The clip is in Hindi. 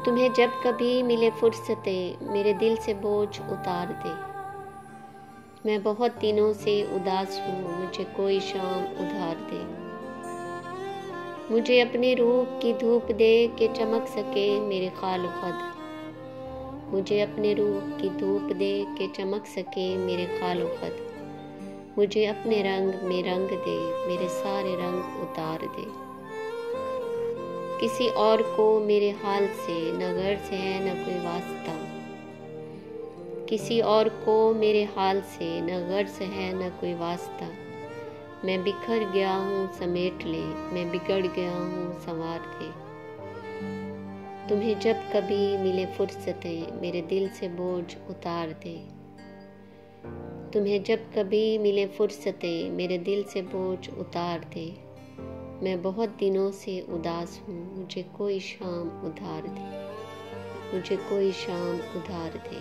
तुम्हें जब कभी मिले फुर्सतें मेरे दिल से बोझ उतार दे। मैं बहुत दिनों से उदास हूँ, मुझे कोई शाम उधार दे। मुझे अपने रूप की धूप दे के चमक सके मेरे खालो खद। मुझे अपने रूप की धूप दे के चमक सके मेरे खालो खद। मुझे अपने रंग में रंग दे, मेरे सारे रंग उतार दे। किसी और को मेरे हाल से न गर्ज है न कोई वास्ता। किसी और को मेरे हाल से न गर्ज है न कोई वास्ता। मैं बिखर गया हूँ समेट ले, मैं बिगड़ गया हूँ संवार दे। तुम्हें जब कभी मिले फुर्सतें मेरे दिल से बोझ उतार दे। तुम्हें जब कभी मिले फुर्सतें मेरे दिल से बोझ उतार दे। मैं बहुत दिनों से उदास हूँ, मुझे कोई शाम उधार दे। मुझे कोई शाम उधार दे।